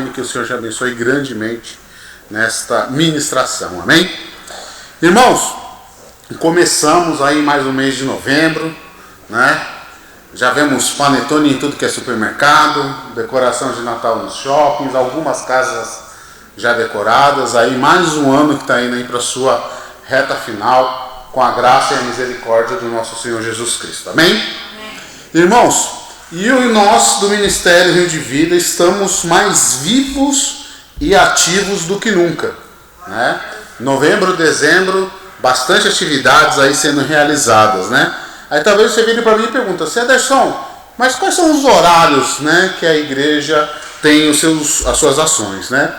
online, que o Senhor te abençoe grandemente nesta ministração, amém? Irmãos, começamos aí mais um mês de novembro, né? Já vemos panetone em tudo que é supermercado, decoração de Natal nos shoppings, algumas casas já decoradas, aí mais um ano que está indo aí para a sua reta final, com a graça e a misericórdia do nosso Senhor Jesus Cristo, amém? Amém. Irmãos, eu e nós do Ministério Rio de Vida estamos mais vivos e ativos do que nunca, né? Novembro, dezembro, bastante atividades aí sendo realizadas, né? Aí talvez você vire para mim e pergunta, Ederson, mas quais são os horários, né, que a igreja tem as suas ações, né?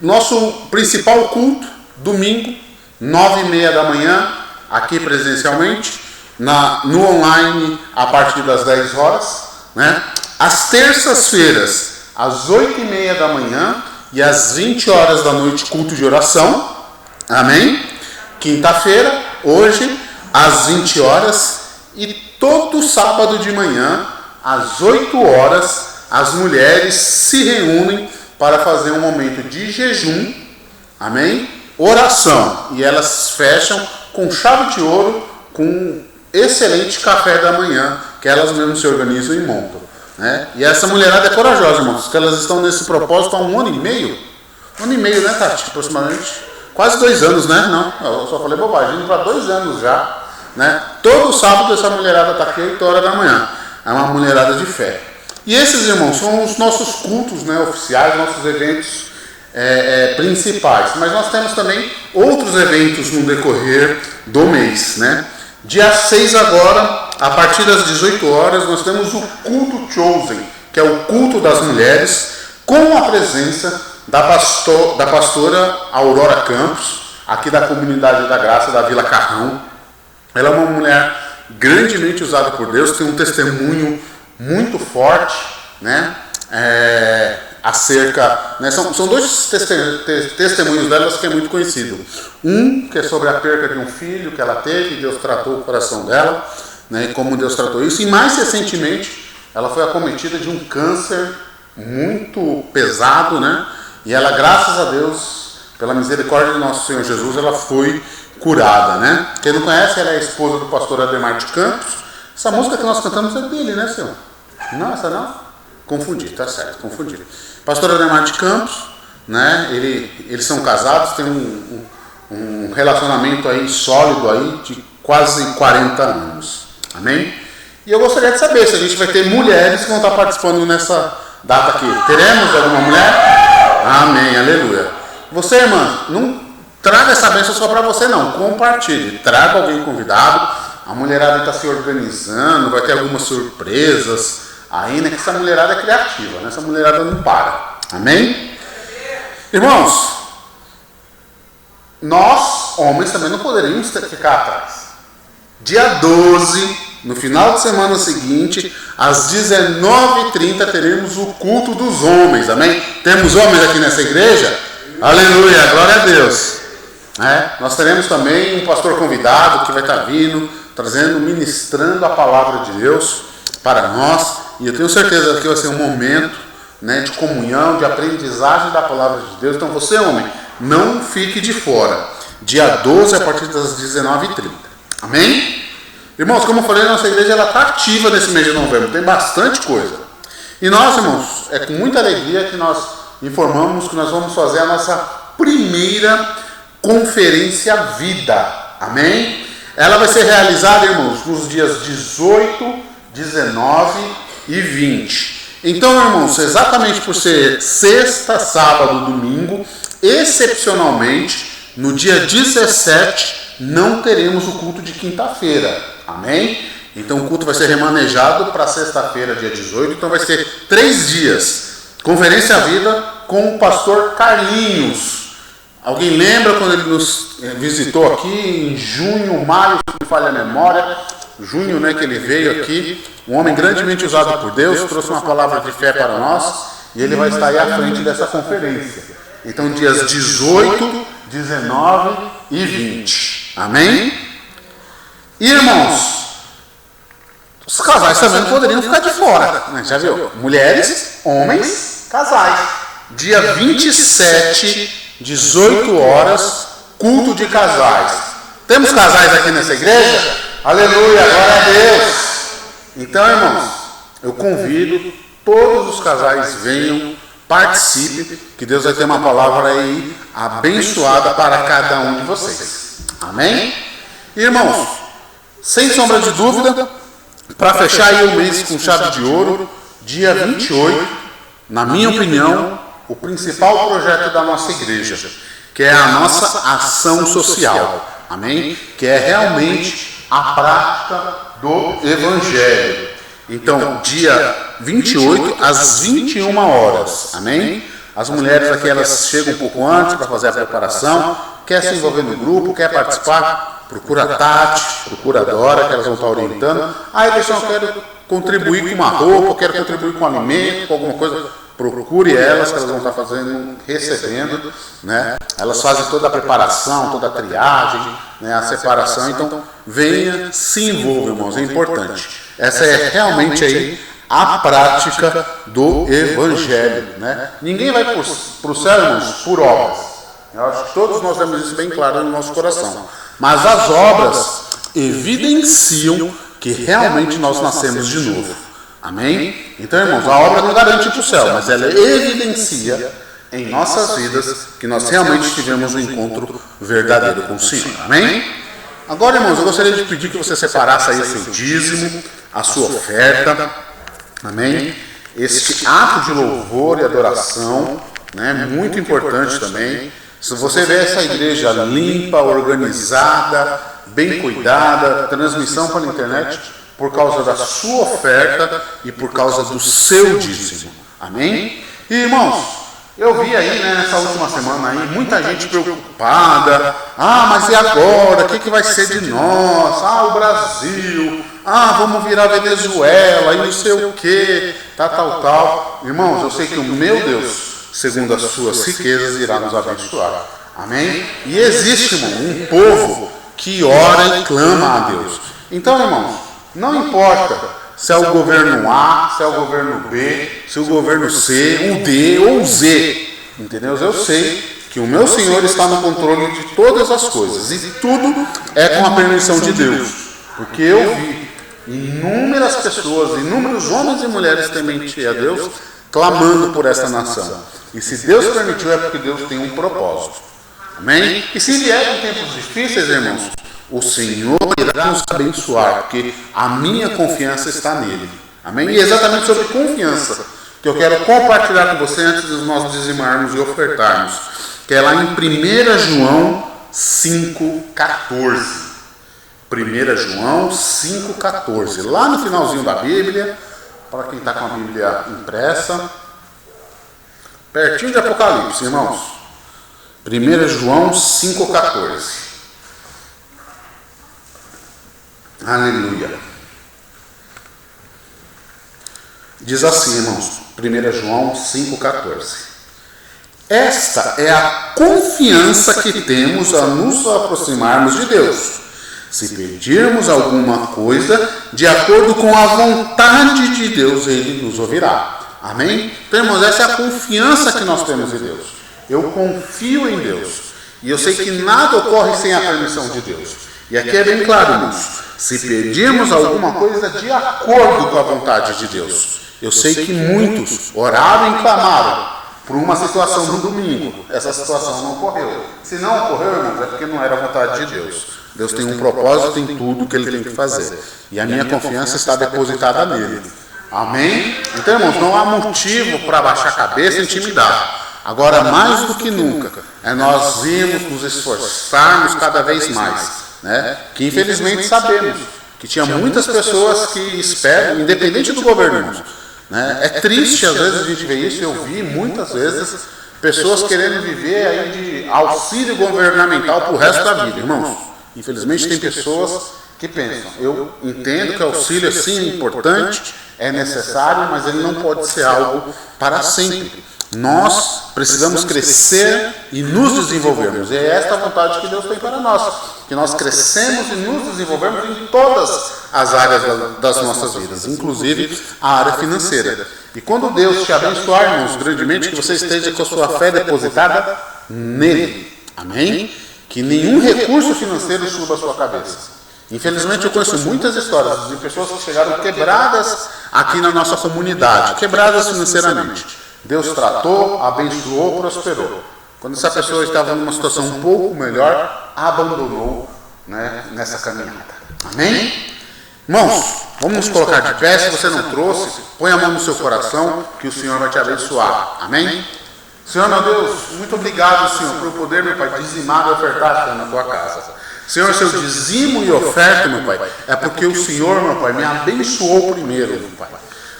Nosso principal culto, domingo, 9h30 da manhã, aqui presencialmente, no online a partir das 10 horas, né? Às terças-feiras, às 8h30 da manhã e às 20 horas da noite, culto de oração, amém? Quinta-feira, hoje, às 20 horas e todo sábado de manhã, às 8 horas, as mulheres se reúnem para fazer um momento de jejum, amém? Oração, e elas fecham com chave de ouro, com excelente café da manhã, que elas mesmas se organizam e montam, né? E essa mulherada é corajosa, irmãos, porque elas estão nesse propósito há um ano e meio, né, Tati? Aproximadamente, quase 2 anos, né? Não, eu só falei bobagem, indo para 2 anos já, né? Todo sábado essa mulherada está aqui 8 horas da manhã, é uma mulherada de fé. E esses, irmãos, são os nossos cultos, né, oficiais, nossos eventos principais, mas nós temos também outros eventos no decorrer do mês, né? Dia 6 agora, a partir das 18 horas, nós temos o culto Chosen, que é o culto das mulheres, com a presença da pastora Aurora Campos, aqui da Comunidade da Graça da Vila Carrão. Ela é uma mulher grandemente usada por Deus, tem um testemunho muito forte, né? Acerca, né? São 2 testemunhos delas que é muito conhecido. Um que é sobre a perca de um filho que ela teve, Deus tratou o coração dela, né? E como Deus tratou isso. E mais recentemente, ela foi acometida de um câncer muito pesado, né? E ela, graças a Deus, pela misericórdia do nosso Senhor Jesus, ela foi curada, né? Quem não conhece, ela é a esposa do pastor Ademar de Campos. Essa música que nós cantamos é dele, né, senhor? Não, essa não? Confundi, tá certo, confundi. Pastor Ademar de Campos, né? Eles são casados, têm um relacionamento aí sólido aí de quase 40 anos. Amém? E eu gostaria de saber se a gente vai ter mulheres que vão estar participando nessa data aqui. Teremos alguma mulher? Amém, aleluia. Você, irmã, não traga essa bênção só para você não, compartilhe, traga alguém convidado, a mulherada está se organizando, vai ter algumas surpresas aí, né, que essa mulherada é criativa, né, essa mulherada não para, amém? Irmãos, nós, homens, também não poderíamos ficar atrás. Dia 12, no final de semana seguinte, às 19h30, teremos o culto dos homens, amém? Temos homens aqui nessa igreja? Aleluia, glória a Deus. Nós teremos também um pastor convidado que vai estar vindo, trazendo, ministrando a palavra de Deus para nós, e eu tenho certeza que vai ser um momento, né, de comunhão, de aprendizagem da palavra de Deus. Então você, homem, não fique de fora, dia 12 a partir das 19h30, amém? Irmãos, como eu falei, a nossa igreja está ativa nesse mês de novembro, tem bastante coisa, e nós, irmãos, é com muita alegria que nós informamos que nós vamos fazer a nossa primeira Conferência Vida, amém? Ela vai ser realizada, irmãos, nos dias 18, 19 e 20. Então, irmãos, exatamente por ser sexta, sábado, domingo, excepcionalmente, no dia 17, não teremos o culto de quinta-feira, amém? Então o culto vai ser remanejado para sexta-feira, dia 18, então vai ser 3 dias. Conferência Vida com o pastor Carlinhos. Alguém lembra quando ele nos visitou aqui em junho, maio, se não falha a memória, junho, né, que ele veio aqui, um homem grandemente usado por Deus, trouxe uma palavra de fé para nós, e ele vai estar aí à frente dessa conferência. Então, dias 18, 19 e 20. Amém? E, irmãos, os casais também poderiam ficar de fora, né? Já viu? Mulheres, homens, casais. dia 27, 18 horas, culto de casais. Temos casais aqui nessa igreja? Aleluia, glória a Deus. Então, irmãos, eu convido todos os casais venham, participem, que Deus vai ter uma palavra aí abençoada para cada um de vocês. Amém? Irmãos, sem sombra de dúvida, para fechar aí o mês com chave de ouro, dia 28, na minha opinião, o principal projeto da nossa igreja, que é a nossa ação social. Amém? Que é realmente a prática do Evangelho. Então, dia 28, às 21 horas. Amém? As mulheres aqui, elas chegam um pouco antes para fazer a preparação. Quer se envolver no grupo, quer participar, procura a Tati, procura a Dora, que elas vão estar orientando. Aí, pessoal, eu quero contribuir com uma roupa, quero contribuir com um alimento, com alguma coisa. Procure elas, que elas vão estar fazendo, recebendo, né? Elas fazem toda a preparação, toda a triagem, né? A separação. Então, venha, se envolva, irmãos, é importante. Essa é realmente aí a prática do Evangelho, né? Ninguém vai para o céu, irmãos, por obras. Eu acho que todos nós temos isso bem claro no nosso coração. Mas as obras evidenciam que realmente nós nascemos de novo. Amém? Então, irmãos, a obra não garante para o céu, mas ela evidencia em nossas vidas que nós realmente tivemos um encontro verdadeiro com o Senhor. Amém? Agora, irmãos, eu gostaria de pedir que você separasse aí o seu dízimo, a sua oferta. Amém? Este ato de louvor e adoração, né, muito importante também. Se você vê essa igreja limpa, organizada, bem cuidada, transmissão pela internet, por causa da sua oferta e por causa do seu dízimo. Amém? E, irmãos, eu vi aí, né, nessa última semana aí, muita gente preocupada. Ah, mas e agora? O que vai ser de nós? Ah, o Brasil. Ah, vamos virar Venezuela e não sei o que. Tal. Irmãos, eu sei que o meu Deus, segundo as suas riquezas, irá nos abençoar. Amém? E existe, irmão, um povo que ora e clama a Deus. Então, irmãos, não importa se é o governo A, se é o governo B, se é o governo C, o D ou o Z. Entendeu? Eu sei que o meu Senhor está no controle de todas as coisas. E tudo é com a permissão de Deus. Porque eu vi inúmeras pessoas, inúmeros homens e mulheres tementes a Deus, clamando por essa nação. E se Deus permitiu, é porque Deus tem um propósito. Amém? E se vier em tempos difíceis, irmãos, o Senhor irá nos abençoar, porque a minha confiança está nele. Amém? E é exatamente sobre confiança que eu quero compartilhar com você antes de nós dizimarmos e ofertarmos. Que é lá em 1 João 5,14. 1 João 5,14. Lá no finalzinho da Bíblia, para quem está com a Bíblia impressa, pertinho de Apocalipse, irmãos. 1 João 5,14. Aleluia. Diz assim, irmãos, 1 João 5,14. Esta é a confiança que temos a nos aproximarmos de Deus, se pedirmos alguma coisa de acordo com a vontade de Deus, Ele nos ouvirá. Amém? Então, irmãos, essa é a confiança que nós temos em Deus. Eu confio em Deus. E eu sei que nada ocorre sem a permissão de Deus. E aqui é bem claro, irmãos. Se pedirmos alguma coisa de acordo com a vontade de Deus. Eu sei que muitos oraram e clamaram por uma situação no domingo. Essa situação não ocorreu. Se não ocorreu, irmãos, é porque não era a vontade de Deus. Deus tem um propósito em tudo que Ele tem que fazer. E a minha confiança está depositada nele. Amém? Então, irmãos, não há motivo para baixar a cabeça e intimidar. Agora, mais do que nunca, é nós irmos nos esforçarmos cada vez mais. Né? Que infelizmente sabemos que tinha muitas pessoas que esperam, independente do governo, irmãos, né? É triste às vezes a gente ver isso. Eu vi muitas vezes pessoas querendo viver aí de auxílio governamental para o resto da vida, irmãos. Infelizmente tem pessoas que pensam, eu entendo que auxílio sim é importante, é necessário, mas ele não pode ser algo para sempre. Nós precisamos crescer e nos desenvolvermos. E é esta a vontade que Deus tem para nós. Que nós crescemos e nos desenvolvemos em todas as áreas das nossas vidas, inclusive a área financeira. E quando Deus te abençoar, irmãos, grandemente, que você esteja com a sua fé depositada nele. Amém? Que nenhum recurso financeiro suba a sua cabeça. Infelizmente, eu conheço muitas histórias de pessoas que chegaram quebradas aqui na nossa comunidade, quebradas financeiramente. Deus tratou, abençoou, prosperou. Quando essa pessoa estava numa situação um pouco melhor, abandonou, né, nessa caminhada. Amém? Irmãos, vamos nos colocar de pé. Se você não trouxe, põe a mão no seu coração, que o Senhor vai te abençoar. Amém? Senhor, meu Deus, muito obrigado, Senhor, por poder, meu Pai, dizimar e ofertar na tua casa. Senhor, seu dizimo e oferta, meu Pai, é porque o Senhor, meu Pai, me abençoou primeiro, meu Pai.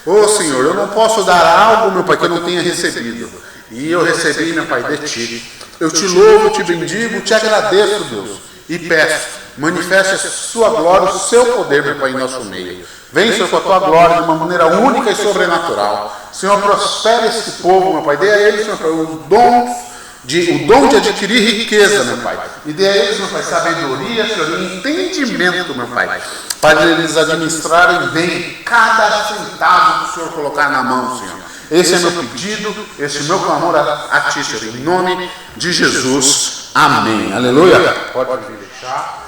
Ô Senhor, eu não posso dar algo, meu Pai, que eu não tenha recebido. E eu recebi, meu Pai, de Ti. Eu te louvo, te bendigo, te agradeço, Deus. E peço, manifeste a sua glória, o seu poder, meu Pai, em nosso meio. Vem, Senhor, com a tua glória de uma maneira única e sobrenatural. Senhor, prospere esse povo, meu Pai. Dê a eles, meu Pai, o dom de adquirir riqueza, meu Pai. E dê a eles, meu Pai, sabedoria, Senhor, e entendimento, meu Pai, para eles administrarem bem cada centavo que o Senhor colocar na mão, Senhor. Esse é meu pedido, esse é meu clamor a Ti, Senhor, em nome de Jesus. Amém. Aleluia. Pode vir deixar.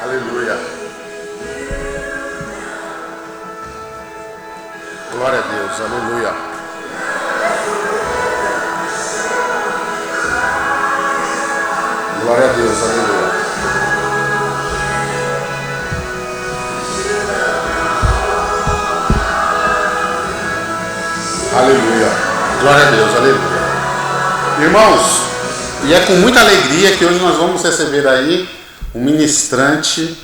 Aleluia. Glória a Deus. Aleluia. Glória a Deus. Aleluia. Aleluia. Glória a Deus. Aleluia. Irmãos, e é com muita alegria que hoje nós vamos receber aí um ministrante,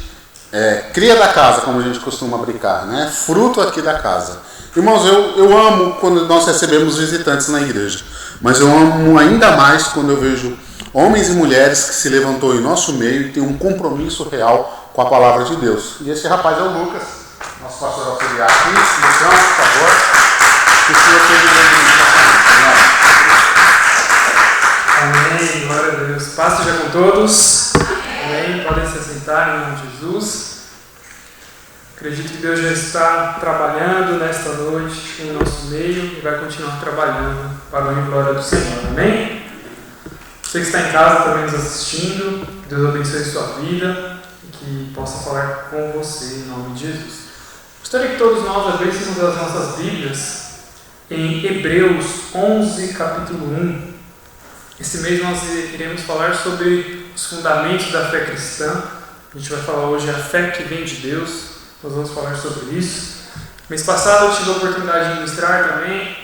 cria da casa, como a gente costuma brincar, né? Fruto aqui da casa. Irmãos, eu amo quando nós recebemos visitantes na igreja, mas eu amo ainda mais quando eu vejo homens e mulheres que se levantou em nosso meio e tem um compromisso real com a palavra de Deus. E esse rapaz é o Lucas, nosso pastor auxiliar aqui. Lucão, por favor. Que o Senhor seja Amém, glória a Deus. Paz seja com todos. Amém. Podem se assentar em nome de Jesus. Acredito que Deus já está trabalhando nesta noite em nosso meio e vai continuar trabalhando para a honra e glória do Senhor. Amém? Você que está em casa também nos assistindo, Deus abençoe a sua vida e que possa falar com você em nome de Jesus. Gostaria que todos nós abríssemos as nossas Bíblias em Hebreus 11, capítulo 1. Esse mês nós iremos falar sobre os fundamentos da fé cristã. A gente vai falar hoje a fé que vem de Deus. Nós vamos falar sobre isso. Mês passado eu tive a oportunidade de ministrar também.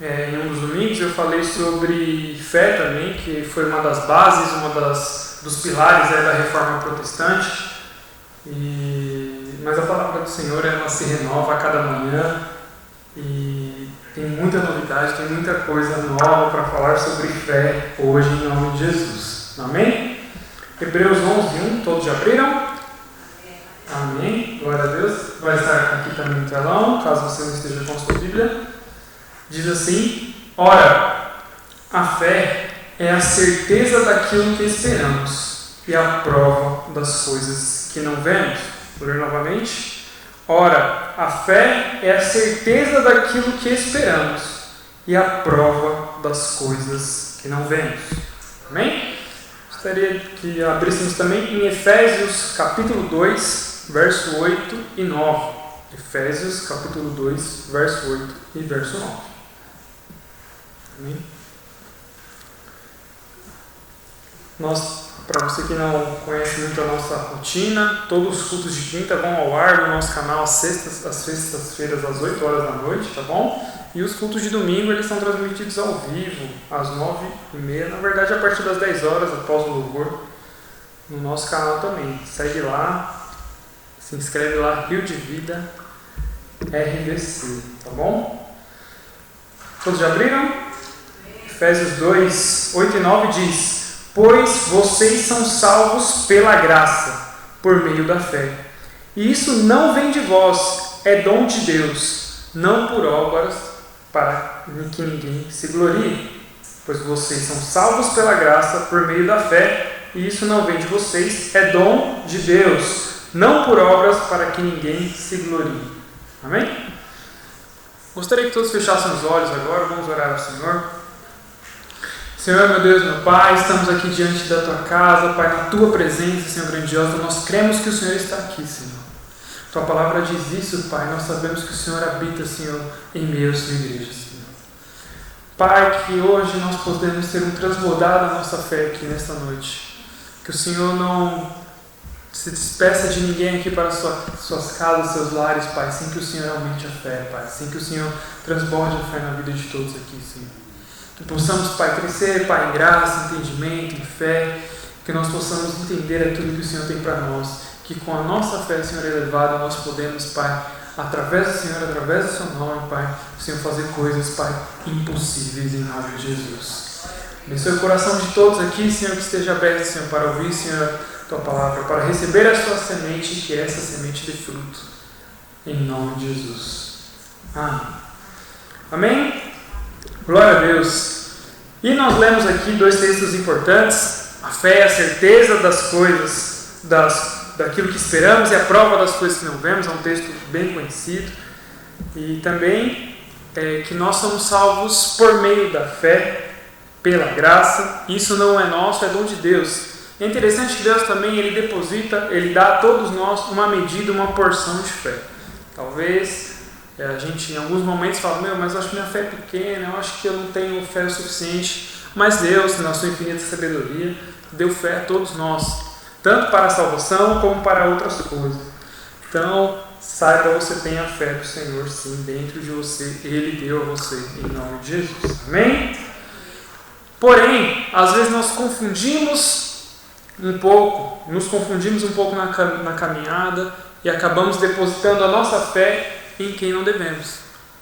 Em um dos domingos eu falei sobre fé também, que foi uma das bases, dos pilares da reforma protestante. Mas a palavra do Senhor, ela se renova a cada manhã. E tem muita novidade, tem muita coisa nova para falar sobre fé hoje em nome de Jesus. Amém? Hebreus 11:1, todos já abriram? Amém? Glória a Deus. Vai estar aqui também no telão, caso você não esteja com a sua Bíblia. Diz assim: ora, a fé é a certeza daquilo que esperamos e a prova das coisas que não vemos. Vou ler novamente. Ora, a fé é a certeza daquilo que esperamos e a prova das coisas que não vemos. Amém? Gostaria que abríssemos também em Efésios capítulo 2, verso 8 e 9. Efésios capítulo 2, verso 8 e verso 9. Amém? Para você que não conhece muito a nossa rotina, todos os cultos de quinta vão ao ar no nosso canal às sextas-feiras às 8 horas da noite, tá bom? E os cultos de domingo, eles são transmitidos ao vivo, às 9h30, na verdade a partir das 10 horas, após o louvor, no nosso canal também. Segue lá, se inscreve lá, Rio de Vida RBC, tá bom? Todos já abriram? Efésios 2, 8 e 9 diz: pois vocês são salvos pela graça, por meio da fé. E isso não vem de vós, é dom de Deus, não por obras, para que ninguém se glorie. Pois vocês são salvos pela graça, por meio da fé. e isso não vem de vocês, é dom de Deus, não por obras para que ninguém se glorie. Amém? Gostaria que todos fechassem os olhos agora, vamos orar ao Senhor. Senhor, meu Deus, meu Pai, estamos aqui diante da Tua casa, Pai, na Tua presença, Senhor grandiosa, nós cremos que o Senhor está aqui, Senhor. Tua palavra diz isso, Pai, nós sabemos que o Senhor habita, Senhor, em meio à Sua igreja, Senhor. Pai, que hoje nós podemos ter transbordado a nossa fé aqui nesta noite. Que o Senhor não se despeça de ninguém aqui para suas casas, seus lares, Pai, sem que o Senhor aumente a fé, Pai, sem que o Senhor transborde a fé na vida de todos aqui, Senhor. Que possamos, Pai, crescer, Pai, em graça, entendimento, em fé, que nós possamos entender aquilo que o Senhor tem para nós, que com a nossa fé, Senhor, elevada, nós podemos, Pai, através do Senhor, através do Seu nome, Pai, o Senhor fazer coisas, Pai, impossíveis em nome de Jesus. Abençoe o coração de todos aqui, Senhor, que esteja aberto, Senhor, para ouvir, Senhor, Tua palavra, para receber a Sua semente e que essa semente dê fruto, em nome de Jesus. Amém. Amém? Glória a Deus. E nós lemos aqui 2 textos importantes: a fé é a certeza das coisas, daquilo que esperamos e a prova das coisas que não vemos. É um texto bem conhecido. E também que nós somos salvos por meio da fé, pela graça. Isso não é nosso, é dom de Deus. É interessante que Deus também Ele dá a todos nós uma medida, uma porção de fé. Talvez a gente em alguns momentos fala, mas eu acho que minha fé é pequena, eu acho que eu não tenho fé o suficiente. Mas Deus, na sua infinita sabedoria, deu fé a todos nós, tanto para a salvação como para outras coisas. Então, saiba, você tem a fé do Senhor sim dentro de você, Ele deu a você, em nome de Jesus. Amém? Porém, às vezes nós nos confundimos um pouco na caminhada e acabamos depositando a nossa fé em quem não devemos,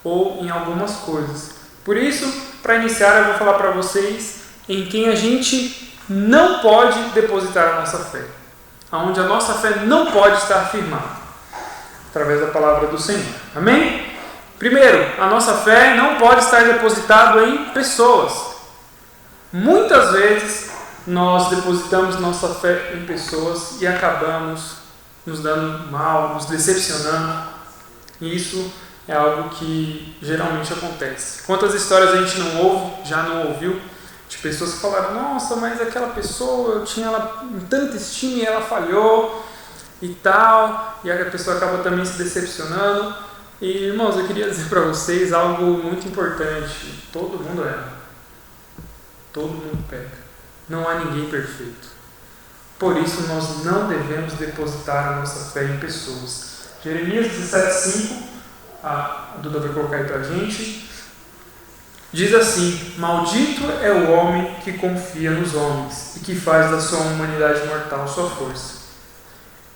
ou em algumas coisas. Por isso, para iniciar, eu vou falar para vocês em quem a gente não pode depositar a nossa fé, aonde a nossa fé não pode estar firmada, através da palavra do Senhor. Amém? Primeiro, a nossa fé não pode estar depositada em pessoas. Muitas vezes nós depositamos nossa fé em pessoas e acabamos nos dando mal, nos decepcionando. E isso é algo que geralmente acontece. Quantas histórias a gente não ouve, já não ouviu, de pessoas que falaram, nossa, mas aquela pessoa, eu tinha ela em tanta estima e ela falhou e tal, e a pessoa acaba também se decepcionando. E, irmãos, eu queria dizer para vocês algo muito importante: todo mundo erra, todo mundo peca, não há ninguém perfeito. Por isso nós não devemos depositar a nossa fé em pessoas. Jeremias 17:5, a Duda vai colocar aí para a gente, diz assim: maldito é o homem que confia nos homens e que faz da sua humanidade mortal sua força,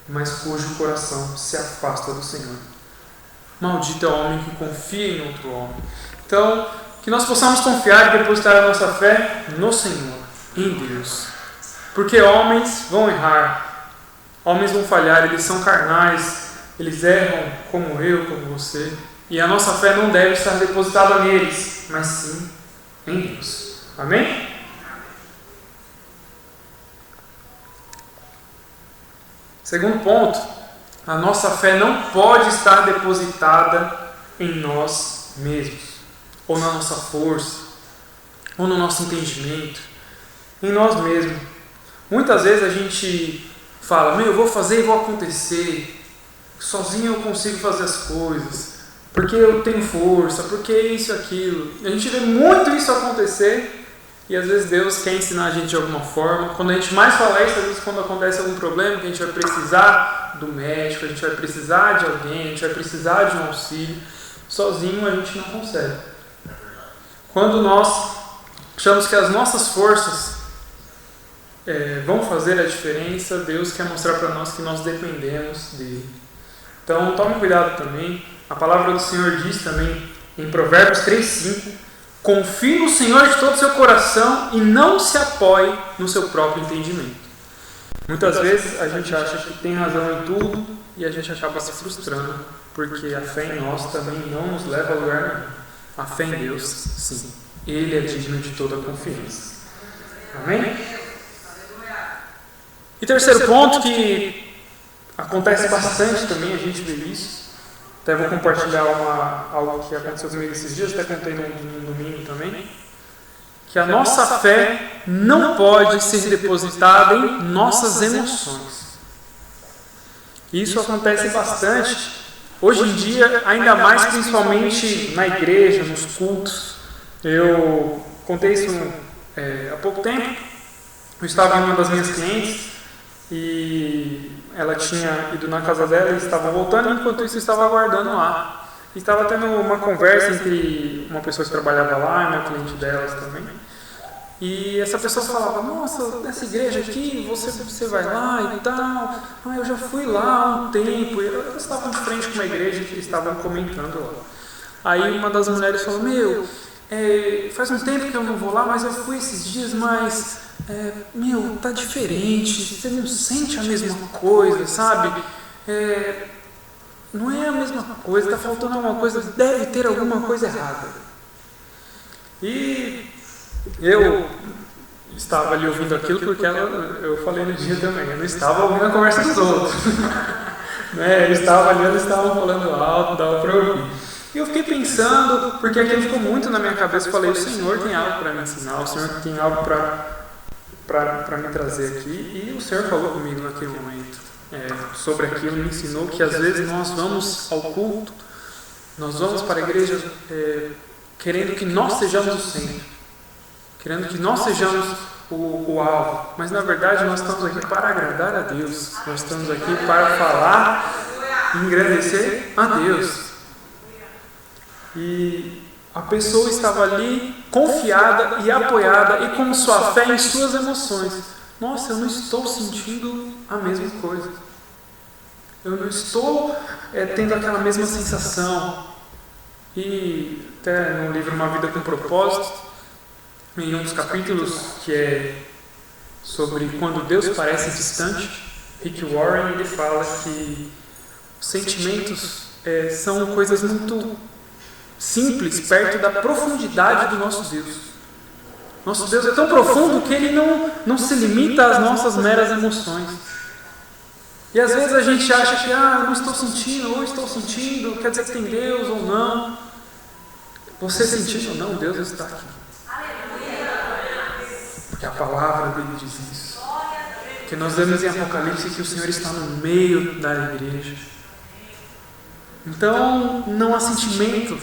mas cujo coração se afasta do Senhor. Maldito é o homem que confia em outro homem. Então, que nós possamos confiar e depositar a nossa fé no Senhor, em Deus. Porque homens vão errar, homens vão falhar, eles são carnais, eles erram como eu, como você. E a nossa fé não deve estar depositada neles, mas sim em Deus. Amém? Segundo ponto, a nossa fé não pode estar depositada em nós mesmos, ou na nossa força, ou no nosso entendimento, em nós mesmos. Muitas vezes a gente fala, eu vou fazer e vou acontecer, sozinho eu consigo fazer as coisas, porque eu tenho força, porque isso e aquilo. A gente vê muito isso acontecer e às vezes Deus quer ensinar a gente de alguma forma. Quando a gente mais fala isso, às vezes quando acontece algum problema, que a gente vai precisar do médico, a gente vai precisar de alguém, a gente vai precisar de um auxílio, sozinho a gente não consegue. Quando nós achamos que as nossas forças vão fazer a diferença, Deus quer mostrar para nós que nós dependemos dele. Então tome cuidado também. A palavra do Senhor diz também em Provérbios 3:5: confie no Senhor de todo o seu coração e não se apoie no seu próprio entendimento. Muitas vezes a gente acha que tem razão em tudo e a gente acaba se frustrando, porque a fé em nós também não nos leva a lugar nenhum. A fé em Deus, sim, Ele é digno de toda a confiança. Amém? E terceiro ponto, que acontece bastante também, a gente vê isso. Até vou compartilhar algo que aconteceu comigo esses dias, até contei no domingo também. Que a nossa fé não pode ser depositada em nossas emoções. Isso acontece bastante. Hoje em dia, ainda mais principalmente na igreja, nos cultos. Eu contei isso há pouco tempo. Eu estava em uma das minhas clientes e ela tinha ido na casa dela e estava voltando, enquanto isso eu estava aguardando lá. E estava tendo uma conversa entre uma pessoa que trabalhava lá e uma cliente delas também. E essa pessoa falava, nossa, nessa igreja aqui, você vai lá e tal. Ah, eu já fui lá há um tempo. E elas estavam de frente com uma igreja que estavam comentando lá. Aí uma das mulheres falou, faz um tempo que eu não vou lá, mas eu fui esses dias, mas, tá diferente. Você não sente a mesma coisa, sabe? Não é a mesma coisa, está faltando alguma coisa, deve ter alguma coisa errada. E eu estava ali ouvindo aquilo porque eu falei no dia também, eu não estava ouvindo a conversa dos outros. Eu estava ali, eles estavam falando alto, dava para ouvir. E eu fiquei pensando, porque aquilo ficou muito na minha cabeça, eu falei, o Senhor tem algo para me ensinar, o Senhor tem algo para me trazer aqui. E o Senhor falou comigo naquele momento sobre aquilo, me ensinou que às vezes nós vamos ao culto, nós vamos para a igreja querendo que nós sejamos o centro. Querendo que nós sejamos o alvo. Mas na verdade nós estamos aqui para agradar a Deus. Nós estamos aqui para falar e engrandecer a Deus. E a pessoa estava ali confiada e apoiada e com sua fé em suas emoções. Nossa, eu não estou sentindo a mesma coisa. Eu não estou tendo aquela mesma sensação. E até no livro Uma Vida com Propósito, em um dos capítulos que é sobre quando Deus parece distante, Rick Warren ele fala que os sentimentos são coisas muito simples perto da profundidade do nosso Deus. Nosso Deus é tão profundo que Ele não se limita às nossas meras emoções. E às vezes a gente acha que eu não estou sentindo, ou estou sentindo, quer dizer que tem Deus ou não. Você sentindo ou não, Deus está aqui. Porque a palavra dele diz isso. Que nós vemos em Apocalipse que o Senhor está no meio da igreja. Então, não há sentimento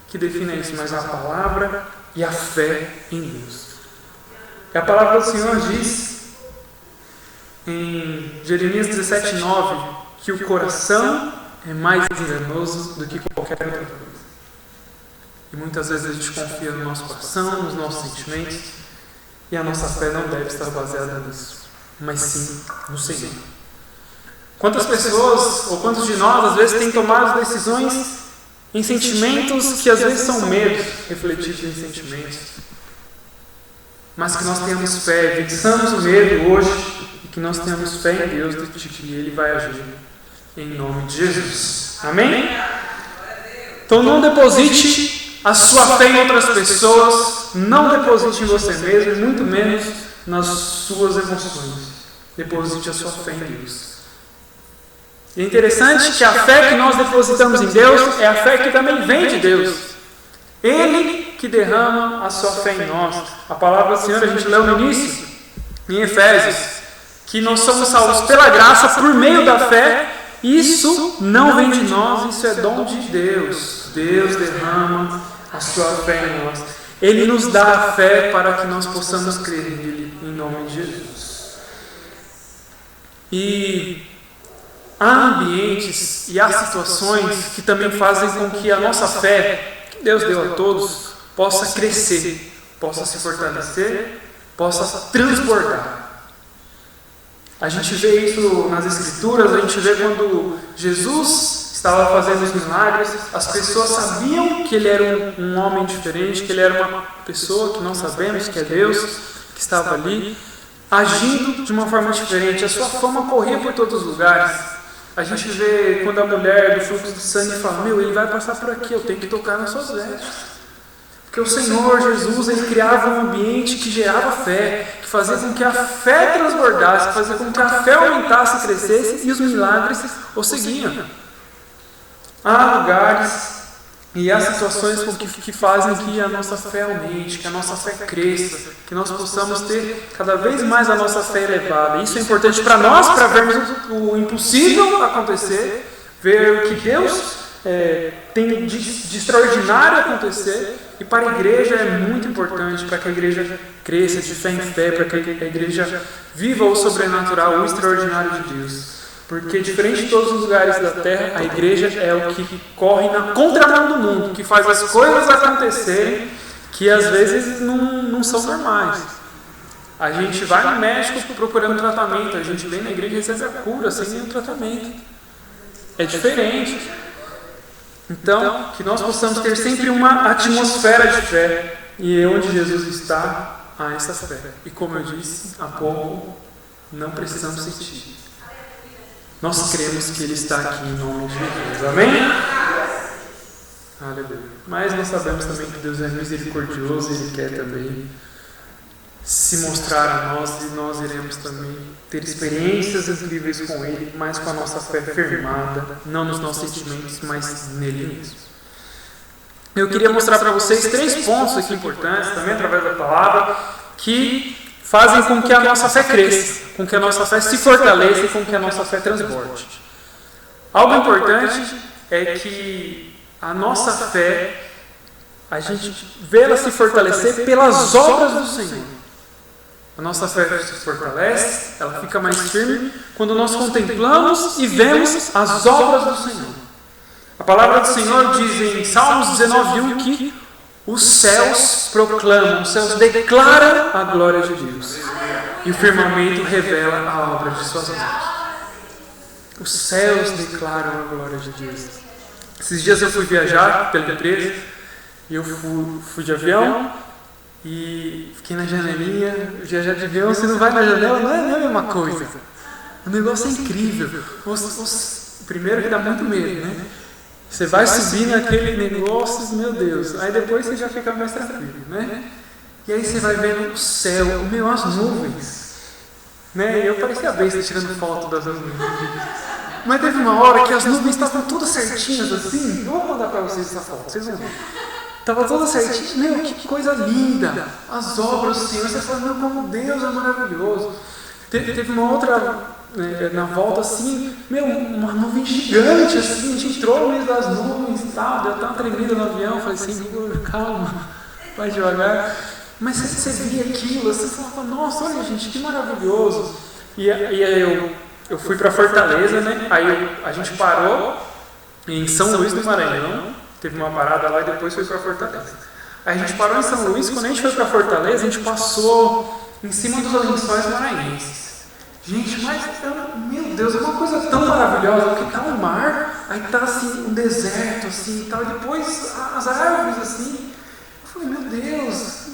que defina isso, mas a palavra e a fé em Deus. E a palavra do Senhor diz em Jeremias 17:9 que o coração é mais enganoso do que qualquer outra coisa. E muitas vezes a gente confia no nosso coração, nos nossos sentimentos, e a nossa fé não deve estar baseada nisso, mas sim no Senhor. Quantas pessoas, ou quantos de nós, às vezes, têm tomado decisões em sentimentos que às vezes são medos refletidos em sentimentos, mas que nós tenhamos fé, vençamos o medo hoje, e que nós tenhamos fé em Deus de que Ele vai agir em nome de Jesus. Amém? Então não deposite a sua fé em outras pessoas, não deposite em você mesmo, e muito menos nas suas emoções. Deposite a sua fé em Deus. E é interessante que a fé que nós depositamos em Deus é a fé que também vem de Deus. Ele que derrama a sua fé em nós. A palavra do Senhor a gente leu no início, em Efésios, que nós somos salvos pela graça por meio da fé. Isso não vem de nós, isso é dom de Deus. Deus derrama a sua fé em nós. Ele nos dá a fé para que nós possamos crer nele, em nome de Jesus. E há ambientes e há situações que também fazem com que a nossa fé, que Deus deu a todos, possa crescer, possa se fortalecer, possa transbordar. A gente vê isso nas Escrituras, a gente vê quando Jesus estava fazendo os milagres, as pessoas sabiam que ele era um homem diferente, que ele era uma pessoa que nós sabemos que é Deus, que estava ali, agindo de uma forma diferente. A sua fama corria por todos os lugares. A gente vê quando a mulher do fluxo de sangue fala, ele vai passar por aqui, eu tenho que tocar nas suas vestes. Porque o Senhor Jesus, ele criava um ambiente que gerava fé, que fazia com que a fé transbordasse, que fazia com que a fé aumentasse e crescesse, e os milagres o seguiam. Há lugares e há situações que fazem que a nossa fé aumente, que a nossa fé cresça, que nós possamos ter cada vez mais a nossa fé elevada. Isso é importante para nós, para vermos o impossível acontecer, ver o que Deus tem de extraordinário acontecer, e para a igreja é muito importante, para que a igreja cresça de fé em fé, para que a igreja viva o sobrenatural, o extraordinário de Deus. Porque diferente de todos os lugares da terra, a igreja é o que corre na contramão do mundo, que faz as coisas acontecerem, que às vezes não são normais. A gente vai no médico procurando tratamento, a gente vem na igreja e recebe a cura sem nenhum tratamento. É diferente. Então, que nós possamos ter sempre uma atmosfera de fé, e onde Jesus está, há essa fé. E como eu disse há pouco, não precisamos sentir. Nós cremos que Ele está aqui em nome de Jesus. Amém? Aleluia. Mas nós sabemos também que Deus é misericordioso e Ele quer também se mostrar a nós, e nós iremos também ter experiências incríveis com Ele, mas com a nossa fé firmada, não nos nossos sentimentos, mas nele mesmo. Eu queria mostrar para vocês 3 pontos aqui importantes, também através da palavra, que fazem com que a nossa fé cresça, com que a nossa fé se fortaleça e com que a nossa fé transborde. Algo importante é que a nossa fé, a gente vê ela se fortalecer pelas obras do Senhor. A nossa fé se fortalece, ela fica mais firme quando nós contemplamos e vemos as obras do Senhor. A palavra do Senhor diz em Salmos 19:1 que os céus proclamam, os céus declaram a glória de Deus. E o firmamento revela a obra de suas mãos. Os céus declaram a glória de Deus. Esses dias eu fui viajar pela empresa, e eu fui de avião, e fiquei na janelinha. Viajar de avião, você não vai na janela, não é a mesma coisa. O negócio é incrível. Primeiro que dá muito medo, né? Você vai subir naquele negócio, meu Deus. Aí depois você já fica mais tranquilo, né? E aí você vai vendo o céu, as nuvens. Né? Eu parecia besta tirando foto das nuvens. Mas teve uma hora que as nuvens estavam todas certinhas assim. Eu vou mandar para vocês essa foto, vocês vão ver. Estava toda certinha. Que coisa linda. As obras do Senhor. Você fala, como Deus é maravilhoso. Teve uma outra, na volta assim, uma nuvem gigante assim. A gente entrou no meio das nuvens e tal. Deu tão tremida no avião. Eu falei assim, calma, vai devagar. Mas você via aquilo, você falava, nossa, olha gente, que maravilhoso. E aí eu fui para Fortaleza, né? Aí a gente parou em São Luís do Maranhão. Teve uma parada lá e depois foi para Fortaleza. Aí a gente parou em São Luís, quando a gente foi para Fortaleza, a gente passou em cima dos Lençóis Maranhenses. Gente, mas, meu Deus, é uma coisa tão maravilhosa, porque tá o mar, aí tá assim, um deserto, assim, e tal, e depois as árvores, assim. Eu falei, meu Deus,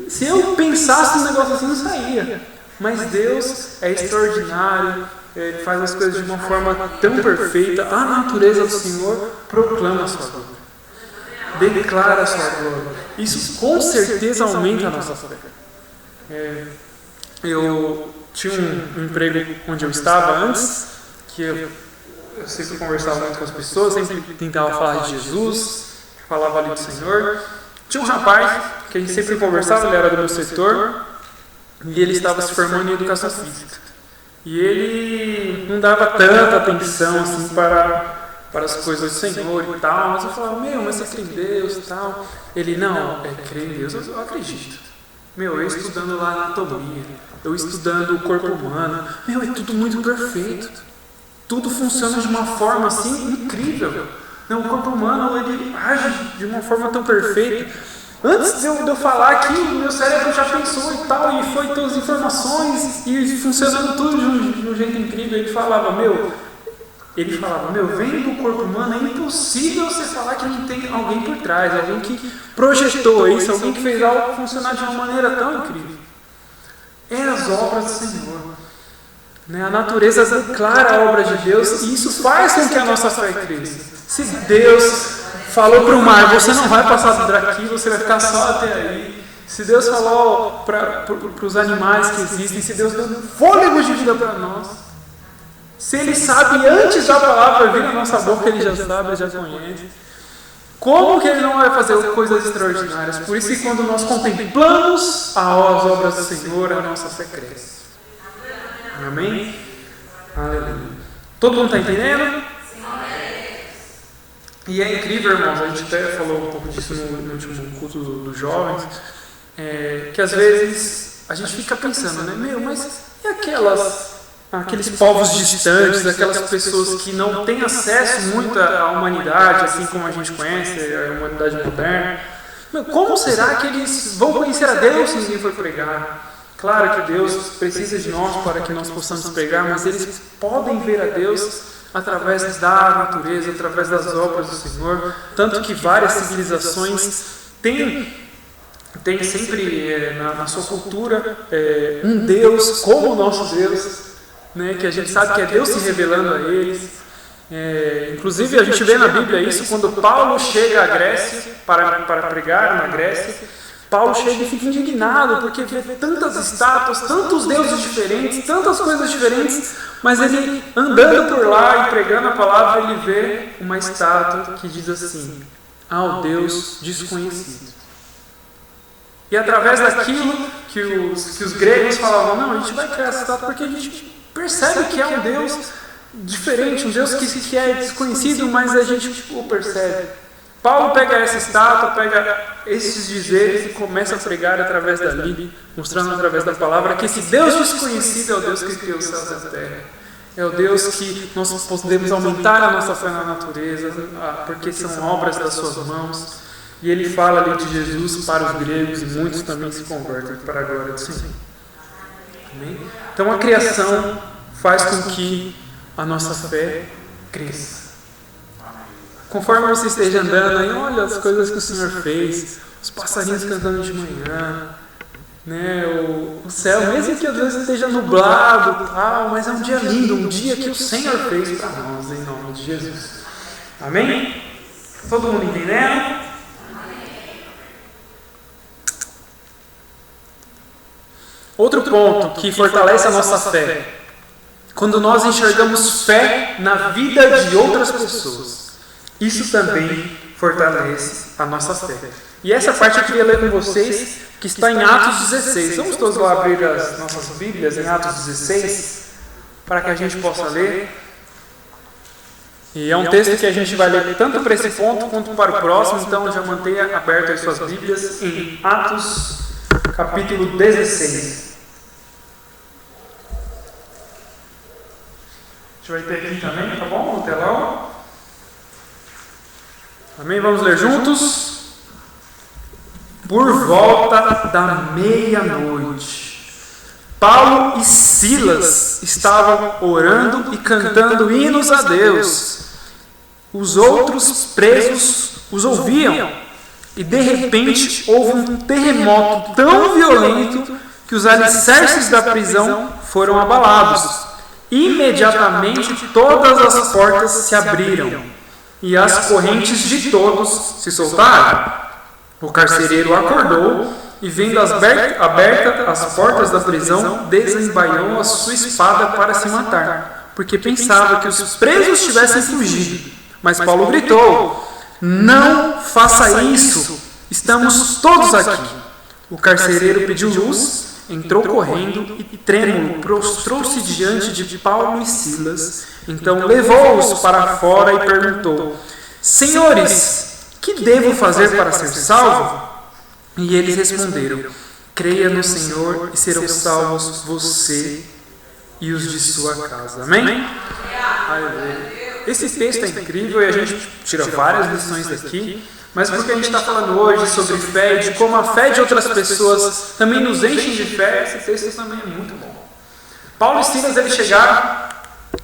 se eu pensasse num negócio assim, não saía. Mas Deus é extraordinário, Ele faz as coisas de uma forma tão perfeita, a natureza do Senhor proclama a sua glória. Declara a sua glória. Isso com certeza aumenta a nossa fé. Eu tinha um emprego onde eu estava antes, que eu sempre conversava muito com as pessoas, sempre tentava falar de Jesus, falava ali do Senhor. Tinha um rapaz que a gente sempre conversava, ele era do meu setor, e ele estava se formando em educação física. E ele não dava tanta atenção assim para as coisas do Senhor e tal, mas eu falava, mas você crê em Deus e tal. Ele, não, crê em Deus, eu acredito. Eu estudando lá anatomia, eu estudando o corpo humano, é tudo muito perfeito. Tudo funciona de uma forma assim incrível. Não, o corpo humano, ele age de uma forma tão perfeita. Antes de eu falar aqui, o meu cérebro já pensou e tal, e foi todas as informações, e funcionando tudo de um jeito incrível. Ele falava, vendo o corpo humano, é impossível você falar que não tem alguém por trás, alguém que projetou isso, alguém que fez algo funcionar de uma maneira tão incrível. É as obras do Senhor. A natureza declara a obra de Deus, e isso faz com que a nossa fé cresça. Se Deus falou para o mar, você não vai passar daqui, você vai ficar só até aí. se Deus falou para os animais que existem, se Deus deu fôlego de vida para nós, se Ele sabe antes da palavra vir na nossa boca, Ele já sabe, Ele já conhece, como que Ele não vai fazer coisas extraordinárias? Por isso que quando nós contemplamos as obras do Senhor, a nossa fé cresce. Amém? Aleluia. Todo mundo está entendendo? E é incrível, irmãos, a gente até falou um pouco disso no último culto dos jovens, que às vezes a gente fica pensando, né? Mas e aqueles povos distantes, aquelas pessoas que não têm acesso muito à humanidade, assim como a gente conhece, a humanidade moderna, como será que eles vão conhecer a Deus se ninguém for pregar? Claro que Deus precisa de nós para que nós possamos pregar, mas eles podem ver a Deus através da natureza, através das obras do Senhor, tanto que várias civilizações têm sempre na sua cultura um Deus como o nosso Deus, né, que a gente sabe que é Deus se revelando a eles. Inclusive a gente vê na Bíblia isso quando Paulo chega à Grécia para pregar na Grécia. Paulo chega e fica indignado porque vê tantas estátuas, tantos deuses diferentes, tantas coisas diferentes, mas ele andando por lá e pregando a palavra, ele vê uma estátua que diz assim: ao Deus desconhecido. E através daquilo que os gregos falavam, não, a gente vai criar essa estátua porque a gente percebe que é um Deus diferente, um Deus que é desconhecido, mas a gente o percebe. Paulo pega essa estátua, pega esses dizeres e começa a pregar através dali, mostrando através da palavra que esse Deus desconhecido é o Deus que criou os céus e a terra. É o Deus que nós podemos aumentar a nossa fé na natureza, porque são obras das suas mãos. E ele fala ali de Jesus para os gregos e muitos também se convertem para a glória do Senhor. Amém? Então a criação faz com que a nossa fé cresça. Conforme você esteja andando aí, olha as coisas que o Senhor fez, os passarinhos cantando de manhã, né, o céu, mesmo que às vezes esteja nublado, mas é um dia lindo, um dia que o Senhor fez para nós, em nome de Jesus. Amém? Todo mundo entendendo? Outro ponto que fortalece a nossa fé, quando nós enxergamos fé na vida de outras pessoas. Isso também fortalece a nossa fé. E essa parte eu queria ler com vocês, que está em Atos 16. Vamos todos lá abrir as nossas Bíblias em Atos 16, para que a gente possa ler. E é um texto que a gente vai ler tanto para esse ponto quanto para o próximo, então já mantenha abertas as suas Bíblias em Atos capítulo 16. A gente vai ter aqui também, tá bom? No telão. Amém? Vamos ler juntos? Por volta da meia-noite, Paulo e Silas estavam orando e cantando hinos a Deus. Os outros presos os ouviam. E de repente houve um terremoto tão violento que os alicerces da prisão foram abalados. Imediatamente todas as portas se abriram e as correntes de todos se soltaram. O carcereiro acordou e, vendo abertas as portas da prisão, desembaiou a sua espada para se matar, porque pensava que os presos tivessem fugido. Mas Paulo gritou: não faça isso, estamos todos aqui. O carcereiro pediu luz, entrou correndo e, trêmulo, prostrou-se diante de Paulo e Silas. Então levou-os para fora e perguntou: senhores, que devo fazer para ser salvo? E eles responderam: creia no Senhor e serão salvos você e os de sua casa. Amém? Esse texto é incrível e a gente tira várias lições daqui, mas porque a gente está falando hoje sobre fé e de como a fé de outras pessoas também nos enche de fé, esse texto também é muito bom. Paulo e Silas, eles chegaram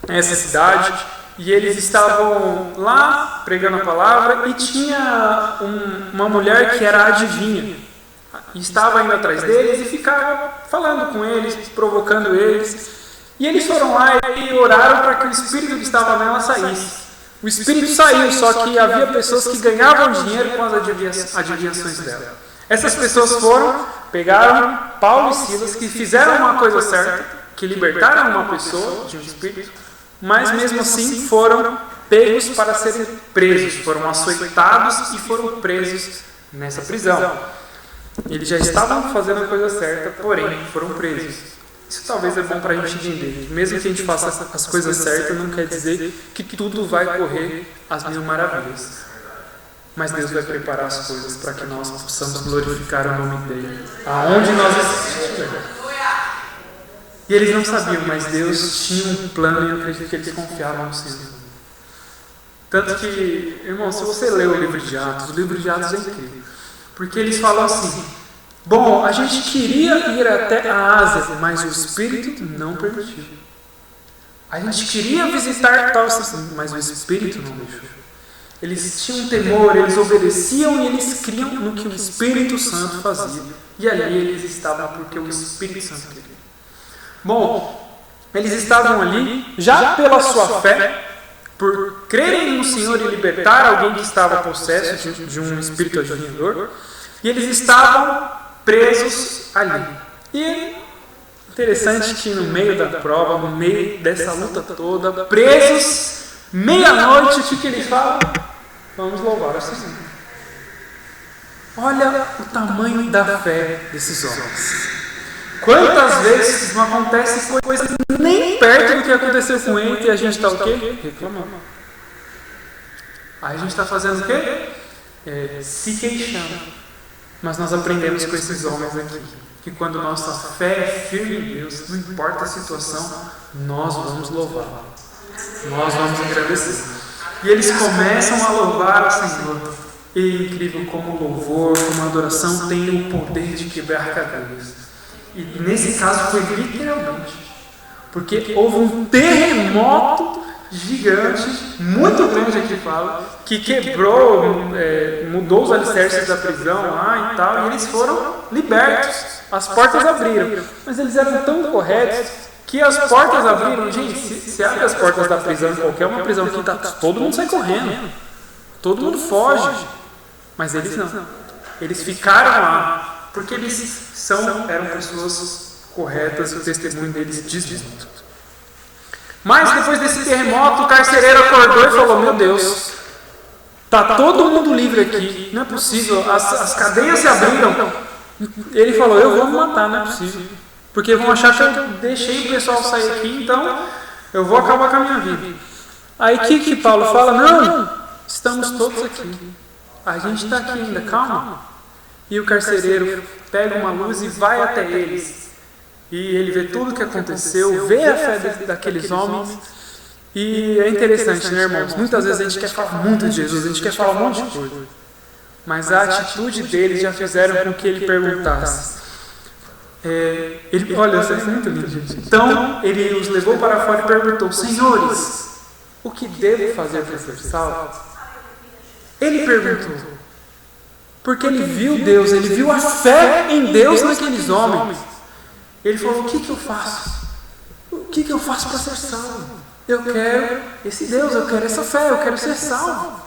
a essa cidade e eles estavam lá pregando a palavra e tinha uma mulher que era adivinha e estava indo atrás deles e ficava falando com eles, provocando eles. E eles foram lá e oraram para que o espírito que estava nela saísse. O espírito saiu, só que havia pessoas que ganhavam dinheiro com as adivinhações dela. Essas pessoas pegaram Paulo e Silas, que fizeram uma coisa certa, que libertaram uma pessoa de um espírito, mas mesmo assim foram pegos para serem presos, foram açoitados e foram presos nessa prisão. Eles já estavam fazendo a coisa certa, porém foram presos. Isso talvez é bom para a gente entender. Mesmo que a gente faça as coisas certas, não quer dizer que tudo vai correr às mil maravilhas. Mas Deus vai preparar as coisas para que nós possamos glorificar o nome dEle, aonde nós estivermos. E eles não sabiam, mas Deus tinha um plano e eu acredito que eles confiavam no Senhor. Tanto que, irmão, se você ler o livro de Atos é incrível. Porque eles falam assim: bom, a gente queria ir até a Ásia, mas o Espírito não permitiu. A gente queria visitar tal, mas o Espírito não deixou. Eles tinham temor, eles obedeciam e eles criam no que o Espírito Santo fazia. E ali eles estavam porque o Espírito Santo queria. Bom, eles estavam ali já pela sua fé, por crerem no Senhor e libertar alguém que estava possesso de um espírito adivinhador, e eles estavam presos ali. E interessante que no meio da prova, no meio dessa luta toda, presos, meia-noite, o que eles falam? Vamos louvar o Senhor. Olha o tamanho da fé desses homens. Quantas vezes não acontece coisa nem perto do que aconteceu com ele e a gente está o quê? Reclamando. Aí a gente está fazendo o quê? Se queixando. Mas nós aprendemos com esses homens aqui que quando nossa fé é firme em Deus, não importa a situação, nós vamos louvar. Nós vamos agradecer. E eles começam a louvar o Senhor. E é incrível como o louvor, como a adoração tem o poder de quebrar cabeças. E nesse caso foi literalmente, porque houve um terremoto gigante, muito grande aqui fala, que quebrou, mudou os alicerces da prisão lá e tal, e eles foram libertos, as portas abriram, mas eles eram tão corretos que as portas abriram. Gente, se abre as portas da prisão em qualquer uma prisão aqui, todo mundo sai correndo, todo mundo foge, mas eles não, eles ficaram lá. Porque eles eram pessoas corretas e o testemunho deles diz muito. Mas depois desse terremoto, o carcereiro acordou e falou: meu Deus, está todo mundo livre aqui, não é possível, as cadeias se abriram. Ele falou: eu vou me matar, não é possível. Porque vão achar que eu deixei o pessoal sair aqui, então eu vou acabar com a minha vida. Aí que Paulo fala: não, estamos todos aqui. A gente está aqui ainda, calma. E o carcereiro pega uma luz e vai até eles. E ele vê tudo o que aconteceu, vê a fé daqueles homens. E é interessante, né, irmãos? Muitas vezes a gente quer falar muito de Jesus, a gente quer falar um monte de coisa. Mas a atitude deles já fizeram com que ele perguntasse. Olha, isso é muito lindo, gente. Então, ele os levou para fora e perguntou: senhores, o que devo fazer para ser salvo? Ele perguntou. Porque ele viu Deus, ele viu a fé em Deus naqueles homens. Ele falou: o que eu faço? O que eu faço para ser salvo? Eu quero esse Deus, eu quero essa fé, eu quero ser salvo.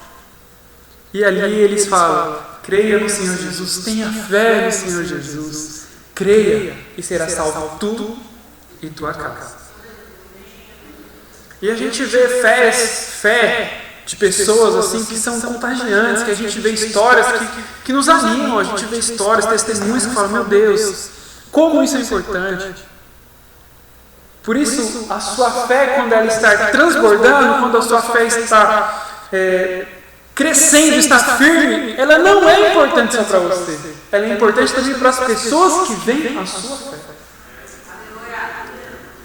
E ali eles falam: creia no Senhor Jesus, tenha fé no Senhor Jesus, creia e será salvo tu e tua casa. E a gente vê fé de pessoas assim que são contagiantes, que a gente vê histórias que nos animam, a gente vê histórias, testemunhos que falam: meu Deus, como isso é importante. Por isso, a sua fé, quando ela está transbordando, quando a sua fé está crescendo, está firme, ela não é importante só para você, ela é importante também para as pessoas que veem a sua fé.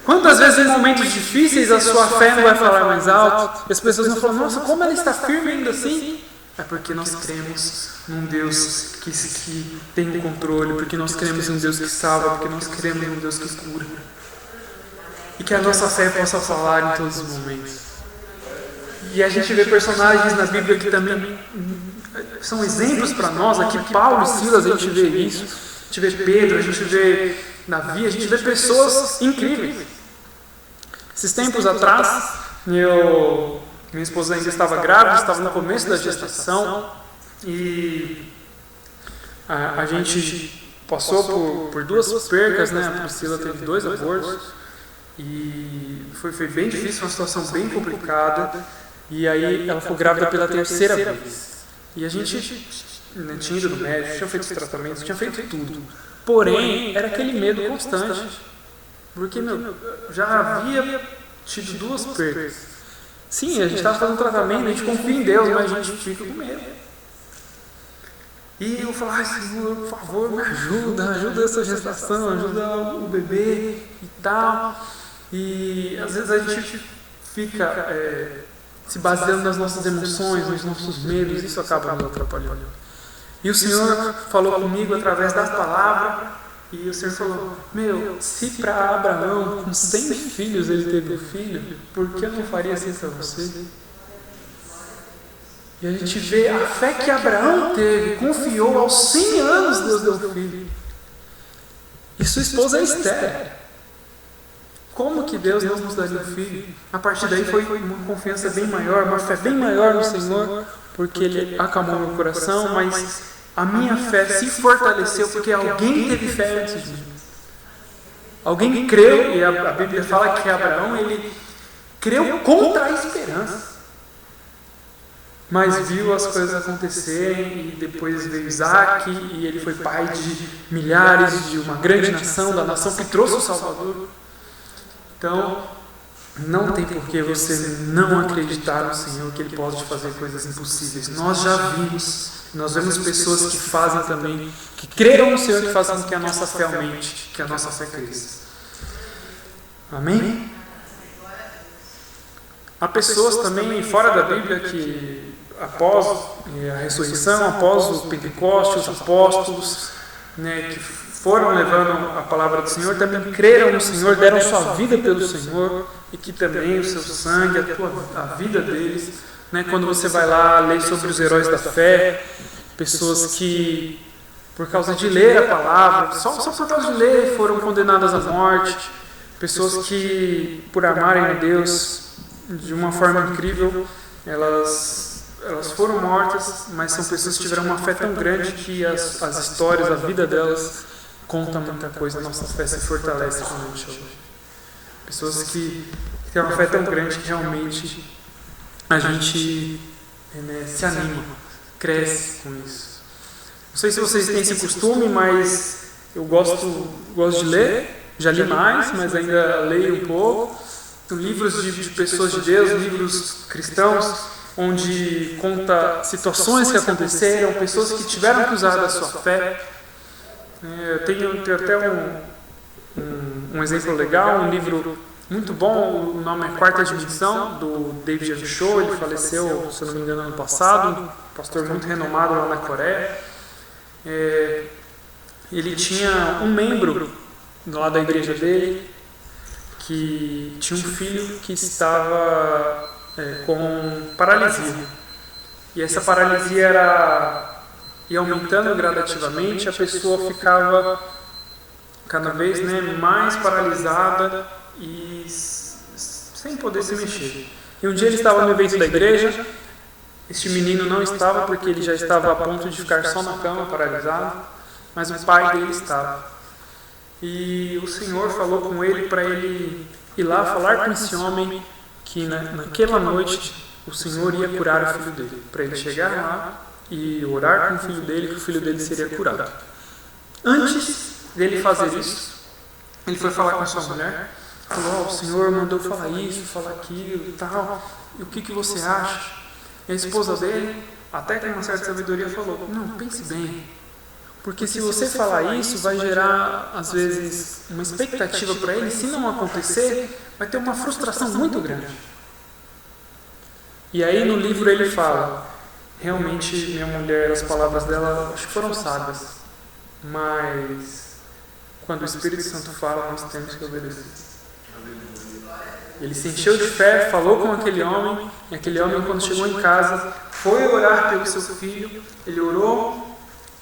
Quantas vezes em momentos difíceis a sua fé não vai falar mais alto? E as pessoas vão falar: nossa, como ela está firme ainda assim? É porque nós cremos num Deus que tem o controle, porque nós cremos em um Deus que salva, porque nós cremos em um Deus que cura. E que a nossa fé possa falar em todos os momentos. E a gente vê personagens na Bíblia que também são exemplos para nós. Aqui Paulo e Silas, a gente vê isso. A gente vê Pedro, a gente vê Davi, a gente vê pessoas incríveis. Esses tempos atrás, minha esposa ainda estava grávida, estava no começo da gestação, e A gente passou por duas percas, né? A Priscila teve 2 abortos e foi bem difícil, uma situação bem complicada. E aí ela foi grávida pela 3ª vez. E a gente tinha ido no médico, tinha feito os tratamentos, tinha feito tudo. Porém, era aquele medo constante. Porque, já havia tido 2 percas. Sim, a gente estava fazendo tratamento, a gente confia em Deus, mas a gente fica com medo. E eu falava, Senhor, por favor, me ajuda essa gestação, ajuda o bebê e tal. E às vezes a gente fica se baseando nas nossas emoções, nos nossos medos, isso acaba nos atrapalhando. E o Senhor falou comigo através das palavras, e o Senhor falou, se para Abraão, com 100 filhos, ele teve um filho, por que eu não faria assim para você? E a gente vê a fé que Abraão teve, confiou, aos 100 anos Deus deu um filho. E sua esposa é Esther. Como que Deus não nos daria um filho? A partir daí foi uma confiança bem maior, uma fé bem maior no Senhor, porque Ele acalmou meu coração, mas a minha fé se fortaleceu porque alguém teve fé antes de mim. Alguém creu, e a Bíblia fala que Abraão, ele creu contra a esperança. Mas viu as coisas acontecerem, e depois veio Isaac, e ele foi pai de milhares, de uma grande nação, da nação que trouxe o Salvador. Então, não tem por que você não acreditar no Senhor que Ele pode fazer coisas impossíveis. Nós já nós vemos pessoas que fazem também, que creram no Senhor, que fazem com que a nossa fé aumente, que a nossa fé cresça. Amém? Há pessoas também fora da Bíblia que, após a ressurreição, após o Pentecostes, os apóstolos, que foram levando a palavra do Senhor, também creram no Senhor, deram sua vida pelo Senhor, e que também o seu sangue, a vida deles, quando você vai lá ler sobre os heróis da fé, pessoas que, por causa de ler a palavra, só por causa de ler, foram condenadas à morte, pessoas que, por amarem a Deus de uma forma incrível, elas foram mortas, mas são pessoas que tiveram uma fé tão grande que as histórias, a vida delas conta muita coisa, a nossa fé se fortalece quando a gente ouve. Pessoas que têm uma fé tão grande que realmente a gente se anima, cresce com isso. Não sei se vocês têm esse costume, mas eu gosto de ler, já li mais, mas ainda leio um pouco. Livros de pessoas de Deus, livros cristãos, onde conta situações que aconteceram, pessoas que tiveram que usar da sua fé. Eu tenho até um exemplo legal, um livro muito bom, o nome é Quarta Dimensão, do David Cho. Ele faleceu, se eu não me engano, ano passado, um pastor muito renomado lá na Coreia. Ele tinha um membro lá da igreja dele que tinha um filho que estava com paralisia. E essa paralisia ia aumentando gradativamente, a pessoa ficava cada vez mais paralisada e sem poder se mexer. E um dia ele estava no evento da igreja, este menino não estava porque ele já estava a ponto de ficar só na cama, paralisado, mas o pai dele estava. E o Senhor falou com ele para ele ir lá falar com esse homem que naquela noite o Senhor ia curar o filho dele. Para ele chegar lá e orar com o filho dele, que o filho dele seria curado. Antes dele fazer isso, ele foi falar com a sua mulher, falou, o Senhor mandou falar isso, falar aquilo e tal, e o que você acha? E a esposa dele, até com uma certa sabedoria, falou, não, pense bem. Porque se você falar isso, vai gerar, às vezes, uma expectativa para ele. Se não acontecer, vai ter uma frustração muito grande. E aí no livro ele fala, realmente minha mulher, as palavras dela, acho que foram sábias. Mas quando o Espírito Santo fala, nós temos que obedecer. Ele se encheu de fé, falou com aquele homem, e aquele homem, quando chegou em casa, foi orar pelo seu filho, ele orou,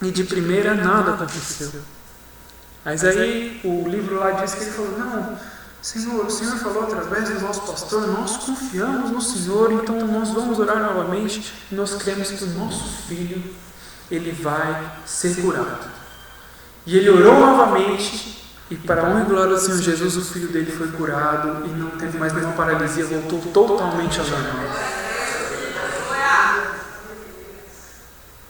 e de primeira nada aconteceu. Mas aí o livro lá diz que ele falou, não, Senhor, o Senhor falou através do nosso pastor, nós confiamos no Senhor, então nós vamos orar novamente, e nós cremos que o nosso filho ele vai ser curado. E ele orou novamente, e para a honra e glória do Senhor Jesus, o filho dele foi curado, e não teve mais nenhuma paralisia, voltou totalmente ao normal.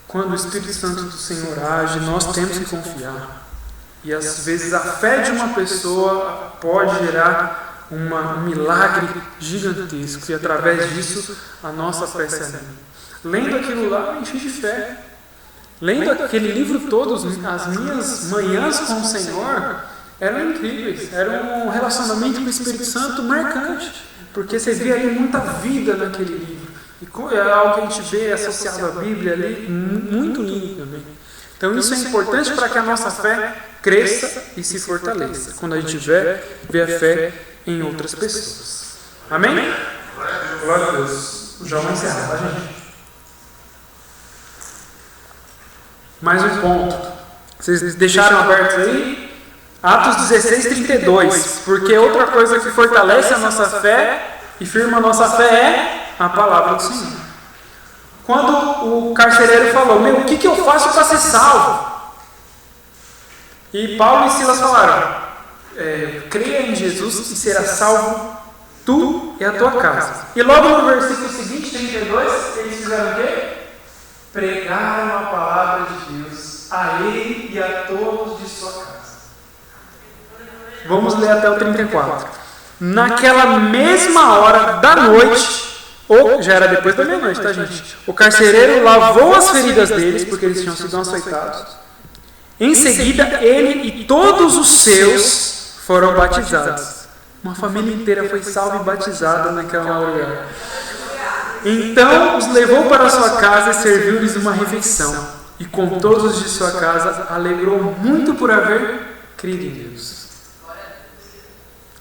Quando o Espírito Santo do Senhor age, nós temos que confiar. E às vezes a fé de uma pessoa pode gerar um milagre gigantesco, e através disso a nossa fé se anima. Lendo aquilo lá, eu enchi de fé. Lendo aquele livro todo, as minhas manhãs com o Senhor eram incríveis. Era um relacionamento com o Espírito Santo marcante, porque você via ali muita vida naquele livro. E é algo que a gente vê associado à Bíblia ali, muito lindo também. Então isso é importante para que a nossa fé cresça e se fortaleça, quando a gente vê a fé em outras pessoas. Amém? Glória a Deus. Já vamos encerrar, tá, gente? Mais um ponto. Vocês deixaram aberto aí? Atos 16, 32. Porque outra coisa que fortalece a nossa fé e firma a nossa fé é a palavra do Senhor. Quando o carcereiro falou, o que eu faço para ser salvo? E Paulo e Silas falaram, creia em Jesus e será salvo tu e a tua casa. E logo no versículo seguinte, 32, eles fizeram o quê? Pregaram a palavra de Deus a ele e a todos de sua casa. Vamos ler até o 34. Naquela mesma hora da noite, ou já era depois da meia-noite, tá, gente? O carcereiro lavou as feridas deles, porque eles tinham sido açoitados. Em seguida, ele e todos os seus foram batizados. Uma família inteira foi salva e batizada naquela hora. Então os levou para sua casa e serviu-lhes uma refeição. E com todos os de sua casa alegrou muito por haver crido em Deus.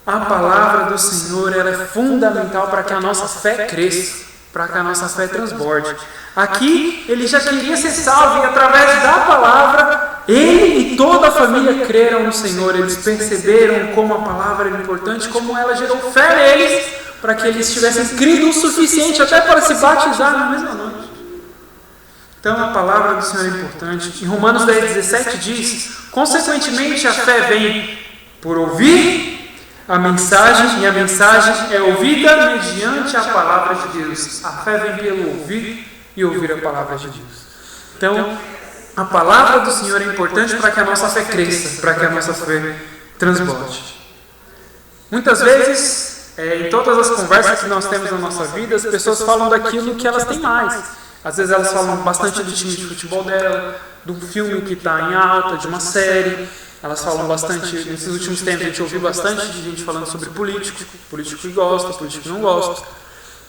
A palavra do Senhor é fundamental para que a nossa fé cresça, para que a nossa fé transborde. Aqui ele já queria ser salvo e através da palavra ele e toda a família creram no Senhor. Eles perceberam como a palavra era importante, como ela gerou fé neles, para que eles tivessem crido o suficiente até para se batizar na mesma noite. Então a palavra do Senhor é importante. Em Romanos 10:17 diz, consequentemente a fé vem por ouvir a mensagem, e a mensagem é ouvida mediante a palavra de Deus. A fé vem pelo ouvir e ouvir a palavra de Deus. Então, a palavra do Senhor é importante para que a nossa fé cresça, para que a nossa fé transborde. Muitas vezes, em todas as conversas que nós temos na nossa vida, as pessoas falam daquilo que elas têm mais. Às vezes elas falam bastante do time de futebol dela, do filme que está em alta, de uma série. Elas falam bastante, nesses últimos tempos a gente ouviu bastante de gente falando sobre político que gosta, político que não gosta.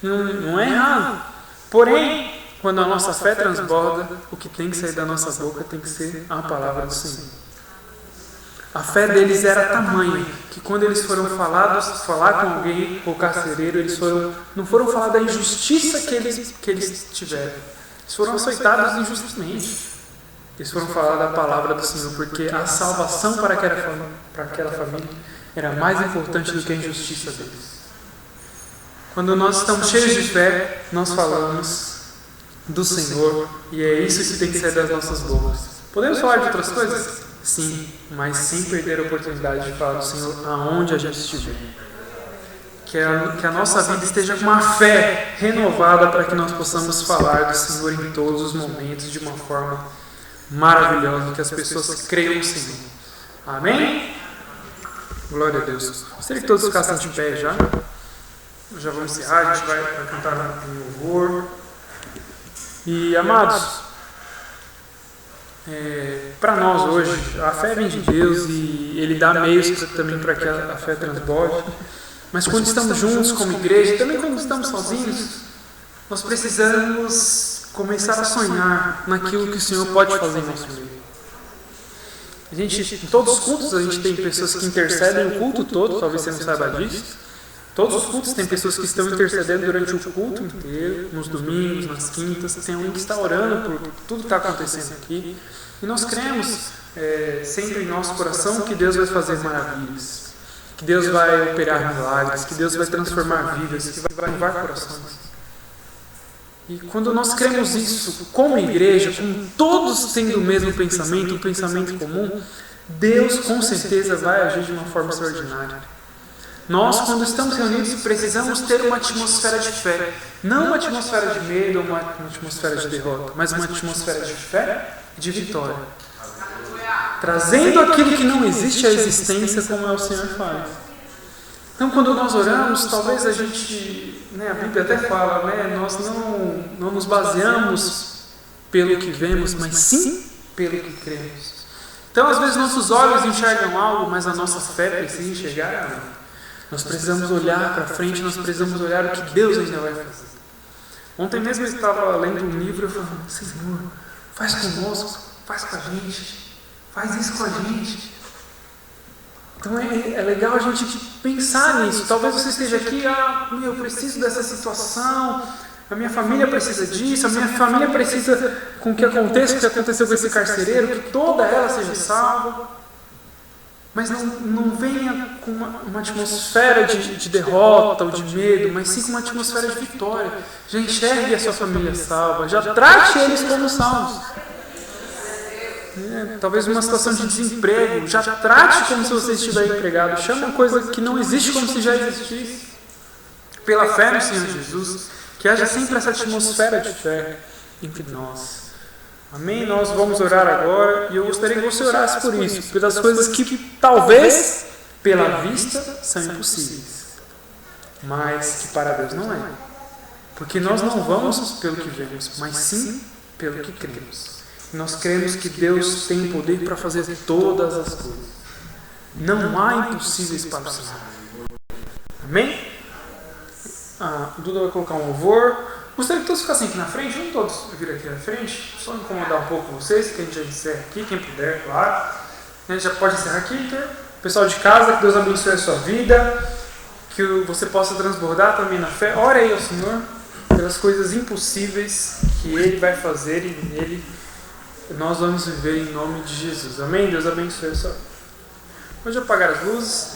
Não é errado. Porém, quando a nossa fé transborda, o que tem que sair da nossa boca tem que ser a palavra do Senhor. A fé deles era tamanha que quando eles foram falar com alguém, ou carcereiro, não foram falar da injustiça que eles tiveram. Eles foram açoitados injustamente. Eles foram falar da palavra do Senhor, porque a salvação para aquela família era mais importante do que a injustiça deles. Quando nós estamos cheios de fé, nós falamos do Senhor, e é isso que tem que sair das nossas bocas. Podemos falar de outras coisas? Sim, mas sem perder a oportunidade de falar do Senhor aonde a gente estiver. Que a nossa vida esteja com uma fé renovada para que nós possamos falar do Senhor em todos os momentos de uma forma maravilhosa, que as pessoas creiam no Senhor. Amém? Glória a Deus. Gostaria que todos ficassem de pé já. Já vamos encerrar, a gente vai cantar um louvor. E amados, para nós hoje, a fé vem de Deus e Ele dá meios também para que a fé transborde. Mas quando estamos juntos como igreja, também quando estamos sozinhos, nós precisamos começar a sonhar naquilo que o Senhor pode fazer em nosso meio. Em todos os cultos, a gente tem pessoas que intercedem o culto todo, talvez você não saiba disso. Todos os cultos tem pessoas que estão intercedendo durante o culto inteiro, nos domingos, nas quintas. Tem alguém que está orando por tudo que está acontecendo aqui. E nós cremos sempre em nosso coração que Deus vai fazer maravilhas, que Deus vai operar milagres, que Deus vai transformar vidas, que vai renovar corações. E quando nós cremos isso como igreja, com todos tendo o mesmo pensamento, um pensamento comum, Deus com certeza vai agir de uma forma extraordinária. Nós, quando estamos reunidos, precisamos ter uma atmosfera de fé. Não uma atmosfera de medo ou uma atmosfera de derrota, mas uma atmosfera de fé e de vitória. Trazendo aquilo que não existe à existência, como é o Senhor faz. Então, quando nós oramos, talvez a gente, a Bíblia até fala, nós não nos baseamos pelo que vemos, mas sim pelo que cremos. Então, às vezes, nossos olhos enxergam algo, mas a nossa fé precisa enxergar algo. Nós precisamos olhar para frente, nós precisamos olhar o que Deus ainda vai fazer. Ontem mesmo eu estava lendo um livro e eu falei, Senhor, faz conosco, faz com a gente, faz isso com a gente. Então é legal a gente pensar nisso. Talvez você esteja aqui, eu preciso dessa situação, a minha família precisa disso, a minha família precisa com que aconteça o que aconteceu com esse carcereiro, que toda ela seja salva. Mas não venha com uma atmosfera de derrota ou de medo, mas sim com uma atmosfera de vitória. Já enxergue a sua família salva, já trate eles como salvos. Talvez uma situação de desemprego, já trate como se você estiver empregado. Chame uma coisa que não existe como se já existisse. Pela fé no Senhor Jesus, que haja sempre essa atmosfera de fé entre nós. Amém? Nós vamos orar agora e eu gostaria que você orasse por isso, pelas coisas que talvez, pela vista, são impossíveis, mas que para Deus não é. Porque nós não vamos pelo que vemos, mas sim pelo que cremos. Nós cremos que Deus tem poder para fazer todas as coisas. Não há impossíveis para o Senhor. Amém? O Duda vai colocar um louvor. Gostaria que todos ficassem aqui na frente, vamos todos vir aqui na frente, só incomodar um pouco vocês, que a gente já encerra aqui, quem puder, claro. A gente já pode encerrar aqui, então. Pessoal de casa, que Deus abençoe a sua vida, que você possa transbordar também na fé. Ore aí ao Senhor pelas coisas impossíveis que Ele vai fazer e nele nós vamos viver em nome de Jesus. Amém? Deus abençoe a sua vida. Pode apagar as luzes.